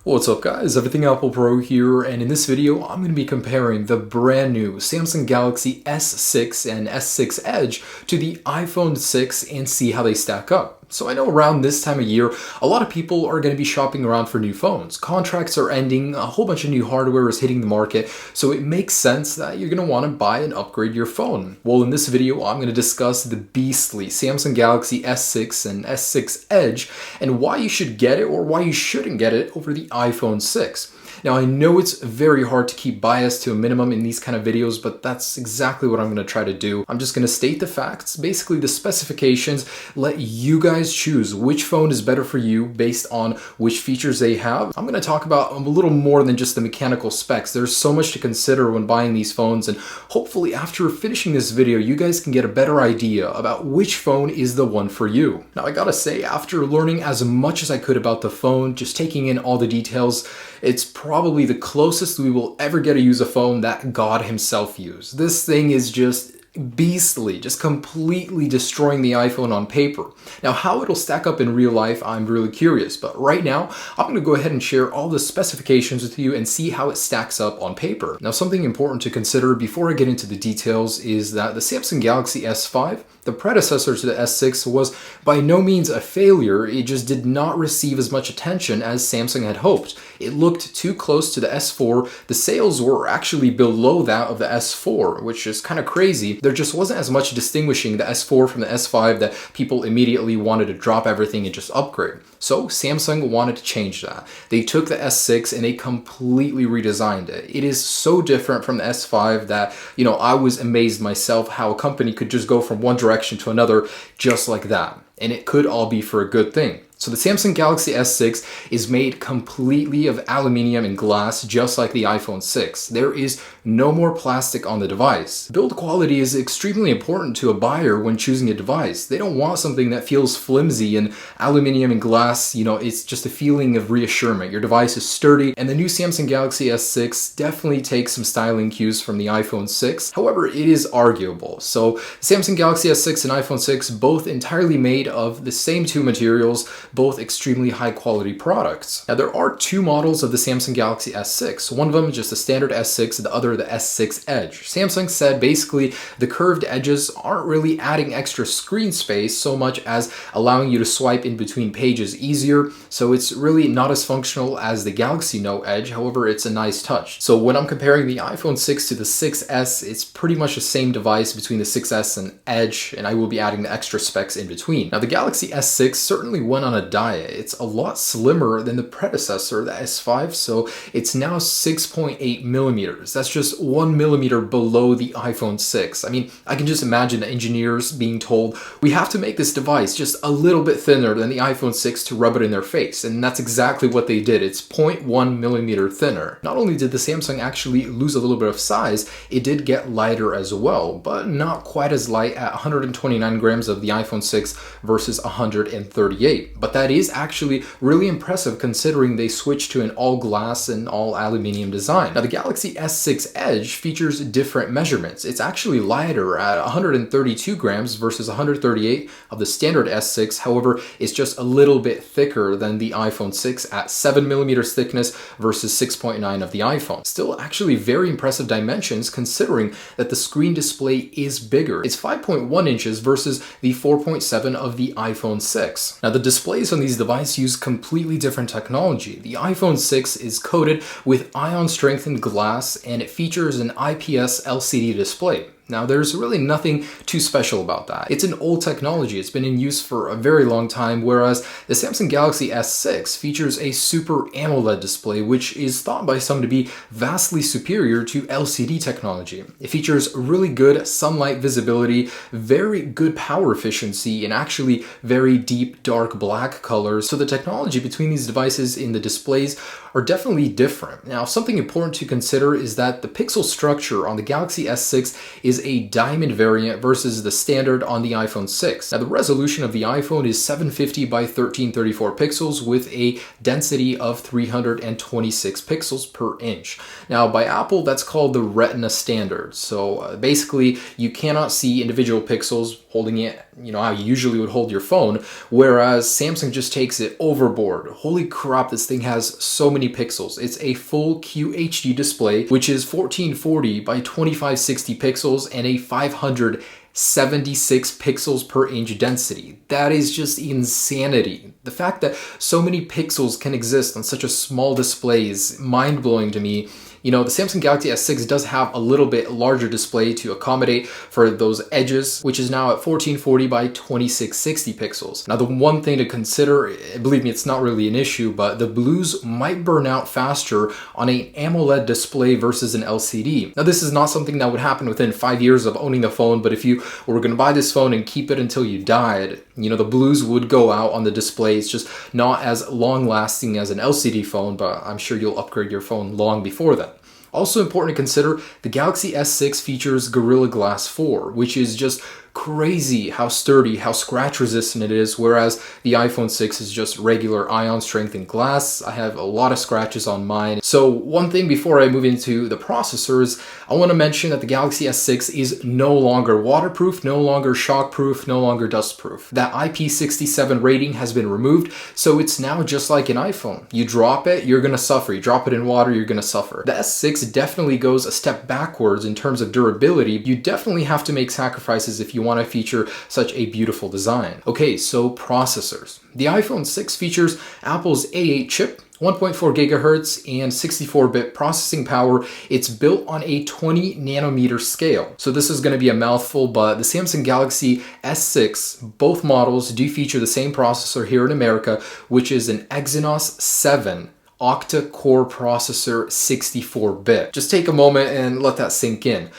What's up guys, Everything Apple Pro here, and in this video I'm going to be comparing the brand new Samsung Galaxy S6 and S6 Edge to the iPhone 6 and see how they stack up. So I know around this time of year, a lot of people are going to be shopping around for new phones. Contracts are ending, a whole bunch of new hardware is hitting the market, so it makes sense that you're going to want to buy and upgrade your phone. Well, in this video, I'm going to discuss the beastly Samsung Galaxy S6 and S6 Edge and why you should get it or why you shouldn't get it over the iPhone 6. Now, I know it's very hard to keep bias to a minimum in these kind of videos, but that's exactly what I'm going to try to do. I'm just going to state the facts, basically the specifications, let you guys choose which phone is better for you based on which features they have. I'm going to talk about a little more than just the mechanical specs. There's so much to consider when buying these phones, and hopefully after finishing this video, you guys can get a better idea about which phone is the one for you. Now, I gotta say, after learning as much as I could about the phone, just taking in all the details, it's probably the closest we will ever get to use a phone that God himself used. This thing is just beastly, just completely destroying the iPhone on paper. Now, how it'll stack up in real life, I'm really curious, but right now, I'm going to go ahead and share all the specifications with you and see how it stacks up on paper. Now, something important to consider before I get into the details is that the Samsung Galaxy S5, the predecessor to the S6, was by no means a failure. It just did not receive as much attention as Samsung had hoped. It looked too close to the S4. The sales were actually below that of the S4, which is kind of crazy. There just wasn't as much distinguishing the S4 from the S5 that people immediately wanted to drop everything and just upgrade. So Samsung wanted to change that. They took the S6 and they completely redesigned it. It is so different from the S5 that, I was amazed myself how a company could just go from one direction to another just like that. And it could all be for a good thing. So the Samsung Galaxy S6 is made completely of aluminium and glass, just like the iPhone 6. There is no more plastic on the device. Build quality is extremely important to a buyer when choosing a device. They don't want something that feels flimsy, and aluminium and glass, it's just a feeling of reassurance. Your device is sturdy, and the new Samsung Galaxy S6 definitely takes some styling cues from the iPhone 6. However, it is arguable. So Samsung Galaxy S6 and iPhone 6 both entirely made of the same two materials, both extremely high quality products. Now, there are two models of the Samsung Galaxy S6. One of them is just a standard S6, the other the S6 Edge. Samsung said basically the curved edges aren't really adding extra screen space so much as allowing you to swipe in between pages easier, so it's really not as functional as the Galaxy Note Edge. However, it's a nice touch. So when I'm comparing the iPhone 6 to the 6S, it's pretty much the same device between the 6S and Edge, and I will be adding the extra specs in between. Now, the Galaxy S6 certainly went on a diet. It's a lot slimmer than the predecessor, the S5, so it's now 6.8 millimeters. That's just 1 millimeter below the iPhone 6. I mean, I can just imagine the engineers being told, we have to make this device just a little bit thinner than the iPhone 6 to rub it in their face, and that's exactly what they did. It's 0.1 millimeter thinner. Not only did the Samsung actually lose a little bit of size, it did get lighter as well, but not quite as light at 129 grams of the iPhone 6 versus 138. But that is actually really impressive considering they switched to an all glass and all aluminium design. Now, the Galaxy S6 Edge features different measurements. It's actually lighter at 132 grams versus 138 of the standard S6. However, it's just a little bit thicker than the iPhone 6 at 7 millimeters thickness versus 6.9 of the iPhone. Still actually very impressive dimensions considering that the screen display is bigger. It's 5.1 inches versus the 4.7 of the iPhone 6. Now, the displays on these devices use completely different technology. The iPhone 6 is coated with ion strengthened glass, and it features an IPS LCD display. Now, there's really nothing too special about that. It's an old technology. It's been in use for a very long time, whereas the Samsung Galaxy S6 features a Super AMOLED display, which is thought by some to be vastly superior to LCD technology. It features really good sunlight visibility, very good power efficiency, and actually very deep dark black colors. So the technology between these devices in the displays are definitely different. Now, something important to consider is that the pixel structure on the Galaxy S6 is a diamond variant versus the standard on the iPhone 6. Now, the resolution of the iPhone is 750 by 1334 pixels with a density of 326 pixels per inch. Now, by Apple, that's called the Retina standard. So basically, you cannot see individual pixels holding it, how you usually would hold your phone, whereas Samsung just takes it overboard. Holy crap, this thing has so many pixels. It's a full QHD display, which is 1440 by 2560 pixels and a 576 pixels per inch density. That is just insanity. The fact that so many pixels can exist on such a small display is mind-blowing to me. The Samsung Galaxy S6 does have a little bit larger display to accommodate for those edges, which is now at 1440 by 2660 pixels. Now, the one thing to consider, believe me, it's not really an issue, but the blues might burn out faster on an AMOLED display versus an LCD. Now, this is not something that would happen within 5 years of owning the phone, but if you were going to buy this phone and keep it until you died, the blues would go out on the display. It's just not as long lasting as an LCD phone, but I'm sure you'll upgrade your phone long before that. Also important to consider, the Galaxy S6 features Gorilla Glass 4, which is just crazy how sturdy, how scratch resistant it is, whereas the iPhone 6 is just regular ion strengthened glass. I have a lot of scratches on mine. So one thing before I move into the processors, I want to mention that the Galaxy S6 is no longer waterproof, no longer shockproof, no longer dustproof. That IP67 rating has been removed, so it's now just like an iPhone. You drop it, you're going to suffer. You drop it in water, you're going to suffer. The S6 definitely goes a step backwards in terms of durability. You definitely have to make sacrifices if you want to feature such a beautiful design. Okay, so processors. The iPhone 6 features Apple's A8 chip, 1.4 gigahertz and 64-bit processing power. It's built on a 20 nanometer scale. So this is going to be a mouthful, but the Samsung Galaxy S6, both models do feature the same processor here in America, which is an Exynos 7 octa-core processor, 64-bit. Just take a moment and let that sink in.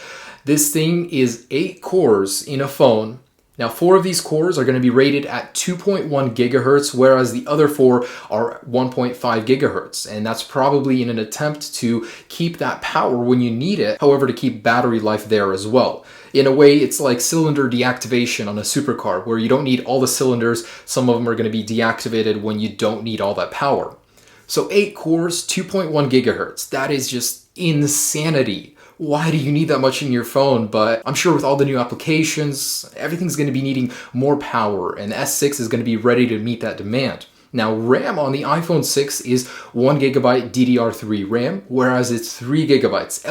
This thing is 8 cores in a phone. Now, 4 of these cores are going to be rated at 2.1 gigahertz, whereas the other 4 are 1.5 gigahertz. And that's probably in an attempt to keep that power when you need it, however, to keep battery life there as well. In a way, it's like cylinder deactivation on a supercar, where you don't need all the cylinders. Some of them are going to be deactivated when you don't need all that power. So 8 cores, 2.1 gigahertz. That is just insanity. Why do you need that much in your phone? But I'm sure with all the new applications, everything's going to be needing more power, and the S6 is going to be ready to meet that demand. Now, RAM on the iPhone 6 is 1 gigabyte DDR3 RAM, whereas it's 3 gigabytes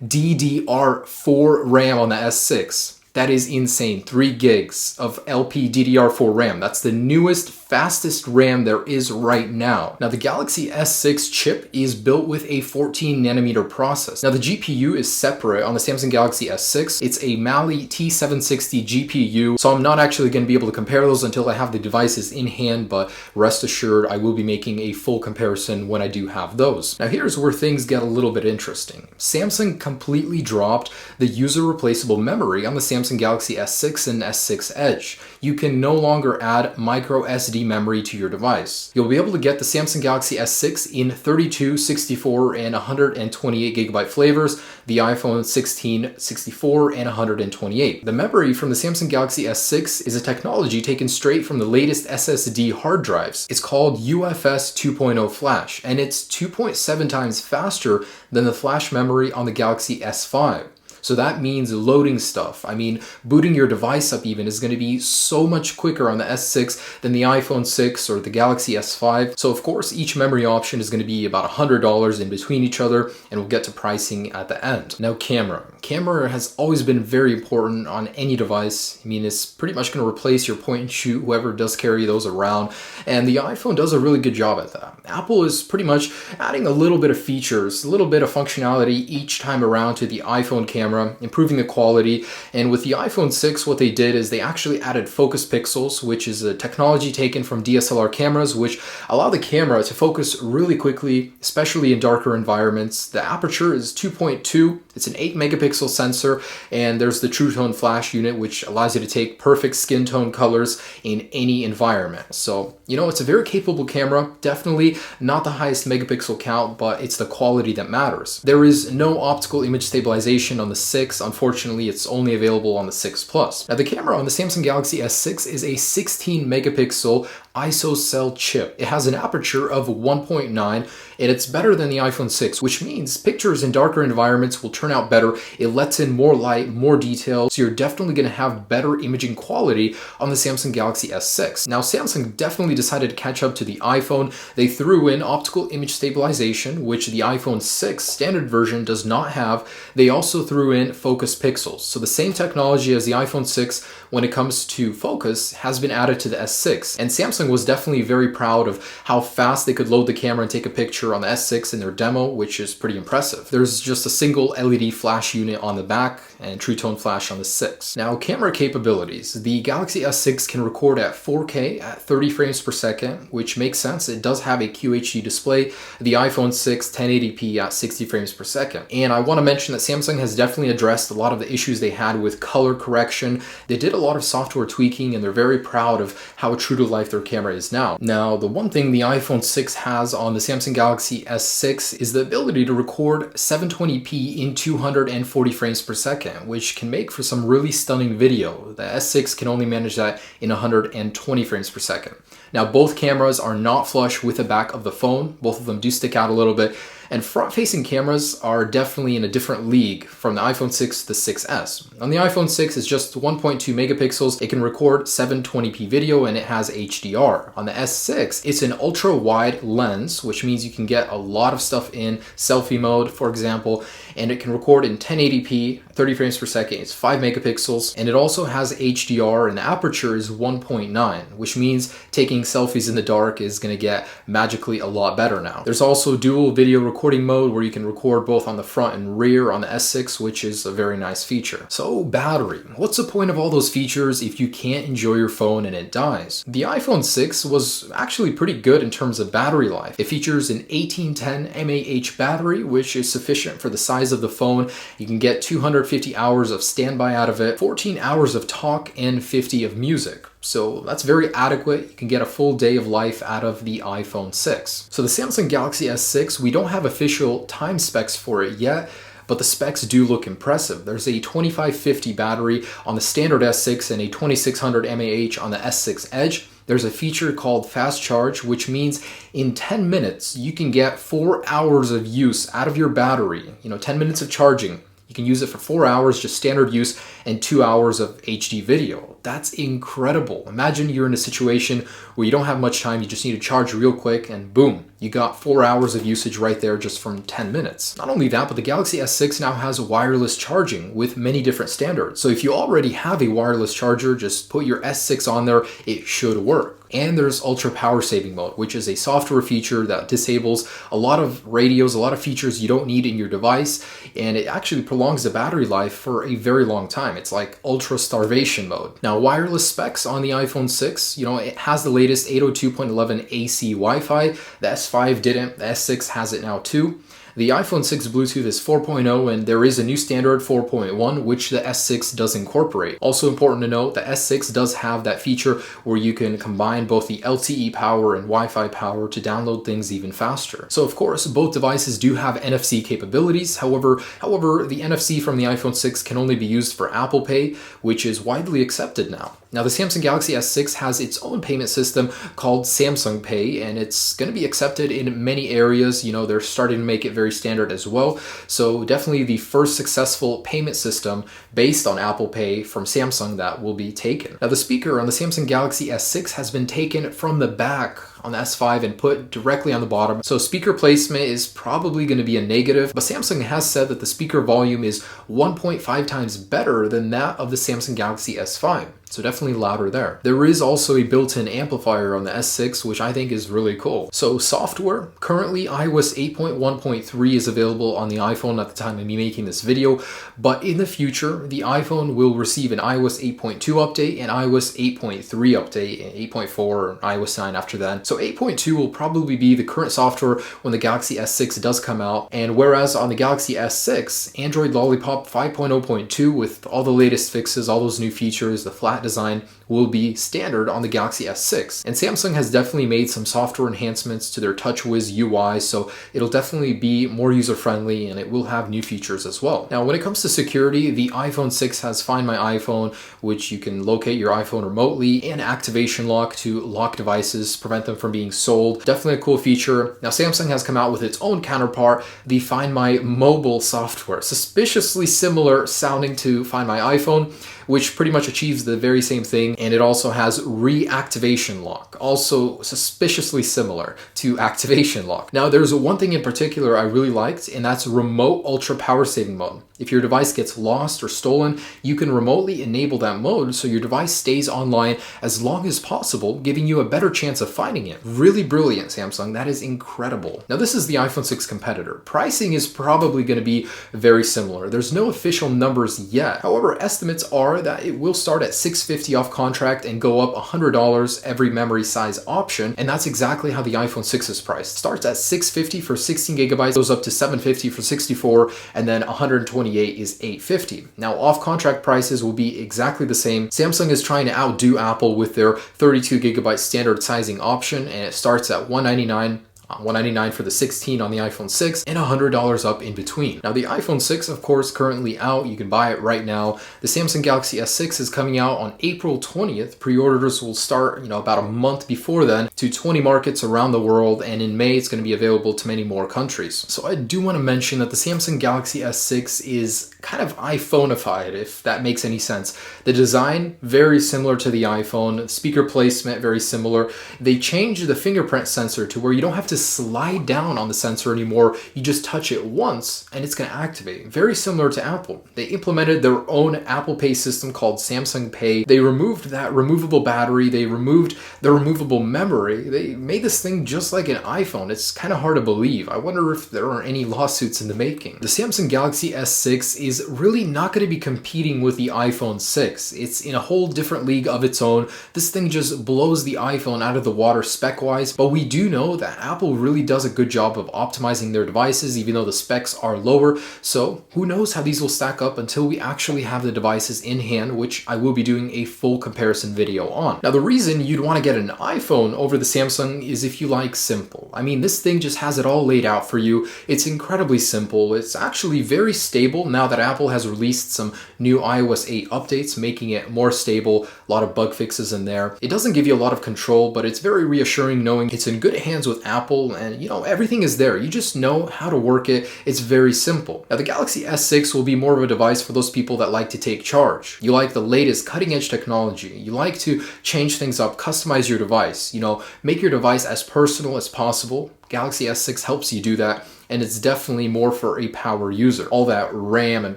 LPDDR4 RAM on the S6. That is insane. 3 gigs of LPDDR4 RAM. That's the newest, fastest RAM there is right now. Now, the Galaxy S6 chip is built with a 14 nanometer process. Now, the GPU is separate on the Samsung Galaxy S6. It's a Mali T760 GPU, so I'm not actually going to be able to compare those until I have the devices in hand, but rest assured, I will be making a full comparison when I do have those. Now, here's where things get a little bit interesting. Samsung completely dropped the user replaceable memory on the Samsung Galaxy S6 and S6 Edge. You can no longer add micro SD memory to your device. You'll be able to get the Samsung Galaxy S6 in 32, 64, and 128 gigabyte flavors, the iPhone 16, 64, and 128. The memory from the Samsung Galaxy S6 is a technology taken straight from the latest SSD hard drives. It's called UFS 2.0 Flash, and it's 2.7 times faster than the flash memory on the Galaxy S5. So that means loading stuff. I mean, booting your device up even is going to be so much quicker on the S6 than the iPhone 6 or the Galaxy S5. So of course, each memory option is going to be about $100 in between each other, and we'll get to pricing at the end. Now, camera. Camera has always been very important on any device. I mean, it's pretty much going to replace your point and shoot, whoever does carry those around. And the iPhone does a really good job at that. Apple is pretty much adding a little bit of features, a little bit of functionality each time around to the iPhone camera, improving the quality. And with the iPhone 6, what they did is they actually added focus pixels, which is a technology taken from DSLR cameras, which allow the camera to focus really quickly, especially in darker environments. The aperture is 2.2. It's an 8 megapixel sensor, and there's the True Tone flash unit, which allows you to take perfect skin tone colors in any environment. So, it's a very capable camera. Definitely not the highest megapixel count, but it's the quality that matters. There is no optical image stabilization on the 6. Unfortunately, it's only available on the 6 Plus. Now, the camera on the Samsung Galaxy S6 is a 16 megapixel ISOCELL chip. It has an aperture of 1.9 and it's better than the iPhone 6, which means pictures in darker environments will turn out better. It lets in more light, more detail, so you're definitely going to have better imaging quality on the Samsung Galaxy S6. Now, Samsung definitely decided to catch up to the iPhone. They threw in optical image stabilization, which the iPhone 6 standard version does not have. They also threw in focus pixels. So the same technology as the iPhone 6 when it comes to focus has been added to the S6. And Samsung was definitely very proud of how fast they could load the camera and take a picture on the S6 in their demo, which is pretty impressive. There's just a single LED flash unit on the back and True Tone flash on the 6. Now, camera capabilities. The Galaxy S6 can record at 4K at 30 frames per second, which makes sense. It does have a QHD display. The iPhone 6 1080p at 60 frames per second. And I want to mention that Samsung has definitely addressed a lot of the issues they had with color correction. They did a lot of software tweaking and they're very proud of how true to life their camera is now. Now, the one thing the iPhone 6 has on the Samsung Galaxy S6 is the ability to record 720p in 240 frames per second, which can make for some really stunning video. The S6 can only manage that in 120 frames per second. Now, both cameras are not flush with the back of the phone. Both of them do stick out a little bit. And front-facing cameras are definitely in a different league from the iPhone 6 to the 6S. On the iPhone 6, it's just 1.2 megapixels. It can record 720p video and it has HDR. On the S6, it's an ultra-wide lens, which means you can get a lot of stuff in selfie mode, for example, and it can record in 1080p, 30 frames per second. It's 5 megapixels, and it also has HDR, and the aperture is 1.9, which means taking selfies in the dark is going to get magically a lot better now. There's also dual video recording mode where you can record both on the front and rear on the S6, which is a very nice feature. So, battery. What's the point of all those features if you can't enjoy your phone and it dies? The iPhone 6 was actually pretty good in terms of battery life. It features an 1810 mAh battery, which is sufficient for the size of the phone. You can get 250 hours of standby out of it, 14 hours of talk, and 50 of music. So that's very adequate. You can get a full day of life out of the iPhone 6. So the Samsung Galaxy S6, we don't have official time specs for it yet, but the specs do look impressive. There's a 2550 battery on the standard S6 and a 2600 mAh on the S6 Edge. There's a feature called fast charge, which means in 10 minutes, you can get 4 hours of use out of your battery. 10 minutes of charging. You can use it for 4 hours, just standard use, and 2 hours of HD video. That's incredible. Imagine you're in a situation where you don't have much time, you just need to charge real quick, and boom, you got 4 hours of usage right there just from 10 minutes. Not only that, but the Galaxy S6 now has wireless charging with many different standards. So if you already have a wireless charger, just put your S6 on there, it should work. And there's ultra power saving mode, which is a software feature that disables a lot of radios, a lot of features you don't need in your device, and it actually prolongs the battery life for a very long time. It's like ultra starvation mode. Now, wireless specs on the iPhone 6, it has the latest 802.11 AC Wi-Fi. The S5 didn't, the S6 has it now too. The iPhone 6 Bluetooth is 4.0 and there is a new standard 4.1 which the S6 does incorporate. Also important to note, the S6 does have that feature where you can combine both the LTE power and Wi-Fi power to download things even faster. So of course, both devices do have NFC capabilities. However, the NFC from the iPhone 6 can only be used for Apple Pay, which is widely accepted now. Now, the Samsung Galaxy S6 has its own payment system called Samsung Pay, and it's going to be accepted in many areas. They're starting to make it very standard as well. So definitely the first successful payment system based on Apple Pay from Samsung that will be taken. Now, the speaker on the Samsung Galaxy S6 has been taken from the back on the S5 and put directly on the bottom. So speaker placement is probably going to be a negative, but Samsung has said that the speaker volume is 1.5 times better than that of the Samsung Galaxy S5. So definitely louder there. There is also a built-in amplifier on the S6, which I think is really cool. So software, currently iOS 8.1.3 is available on the iPhone at the time of me making this video, but in the future, the iPhone will receive an iOS 8.2 update, an iOS 8.3 update, and 8.4, and iOS 9 after that. So 8.2 will probably be the current software when the Galaxy S6 does come out, and whereas on the Galaxy S6, Android Lollipop 5.0.2 with all the latest fixes, all those new features, the flat design will be standard on the Galaxy S6. And Samsung has definitely made some software enhancements to their TouchWiz UI, so it'll definitely be more user-friendly and it will have new features as well. Now, when it comes to security, the iPhone 6 has Find My iPhone, which you can locate your iPhone remotely, and activation lock to lock devices, prevent them from being sold. Definitely a cool feature. Now, Samsung has come out with its own counterpart, the Find My mobile software, suspiciously similar sounding to Find My iPhone, which pretty much achieves the very same thing, and it also has reactivation lock, also suspiciously similar to activation lock. Now, there's one thing in particular I really liked, and that's remote ultra power saving mode. If your device gets lost or stolen, you can remotely enable that mode so your device stays online as long as possible, giving you a better chance of finding it. Really brilliant, Samsung. That is incredible. Now, this is the iPhone 6 competitor. Pricing is probably going to be very similar. There's no official numbers yet. However, estimates are that it will start at $650 off contract and go up $100 every memory size option, and that's exactly how the iPhone 6 is priced. It starts at $650 for 16 gigabytes, goes up to $750 for 64, and then $128 is $850. Now, off contract prices will be exactly the same. Samsung is trying to outdo Apple with their 32 gigabyte standard sizing option, and it starts at $199 for the 16 on the iPhone 6 and $100 up in between. Now, the iPhone 6, of course, currently out. You can buy it right now. The Samsung Galaxy S6 is coming out on April 20th. Pre-orders will start, about a month before then to 20 markets around the world, and in May it's going to be available to many more countries. So I do want to mention that the Samsung Galaxy S6 is kind of iPhone-ified, if that makes any sense. The design, very similar to the iPhone. Speaker placement, very similar. They changed the fingerprint sensor to where you don't have to slide down on the sensor anymore. You just touch it once and it's going to activate. Very similar to Apple. They implemented their own Apple Pay system called Samsung Pay. They removed that removable battery. They removed the removable memory. They made this thing just like an iPhone. It's kind of hard to believe. I wonder if there are any lawsuits in the making. The Samsung Galaxy S6 is really not going to be competing with the iPhone 6. It's in a whole different league of its own. This thing just blows the iPhone out of the water spec-wise, but we do know that Apple really does a good job of optimizing their devices, even though the specs are lower. So who knows how these will stack up until we actually have the devices in hand, which I will be doing a full comparison video on. Now, the reason you'd want to get an iPhone over the Samsung is if you like simple. I mean, this thing just has it all laid out for you. It's incredibly simple. It's actually very stable now that Apple has released some new iOS 8 updates, making it more stable. A lot of bug fixes in there. It doesn't give you a lot of control, but it's very reassuring knowing it's in good hands with Apple, and everything is there. You just know how to work it. It's very simple. Now, the Galaxy S6 will be more of a device for those people that like to take charge. You like the latest cutting edge technology. You like to change things up, customize your device, make your device as personal as possible. Galaxy S6 helps you do that, and it's definitely more for a power user. All that RAM and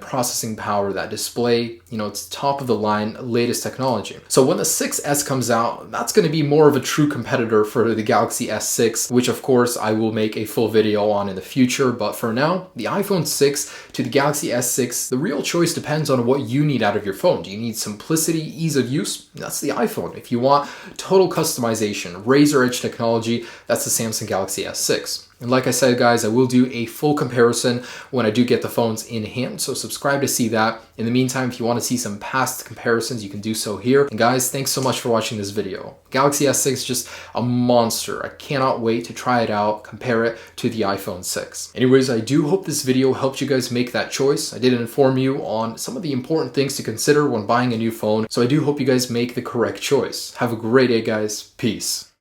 processing power, that display, it's top of the line, latest technology. So when the 6S comes out, that's going to be more of a true competitor for the Galaxy S6, which of course I will make a full video on in the future. But for now, the iPhone 6 to the Galaxy S6, the real choice depends on what you need out of your phone. Do you need simplicity, ease of use? That's the iPhone. If you want total customization, razor edge technology, that's the Samsung Galaxy S6. And like I said, guys, I will do a full comparison when I do get the phones in hand, so subscribe to see that. In the meantime, if you want to see some past comparisons, you can do so here. And guys, thanks so much for watching this video. Galaxy S6 is just a monster. I cannot wait to try it out, compare it to the iPhone 6. Anyways, I do hope this video helped you guys make that choice. I did inform you on some of the important things to consider when buying a new phone, so I do hope you guys make the correct choice. Have a great day, guys. Peace.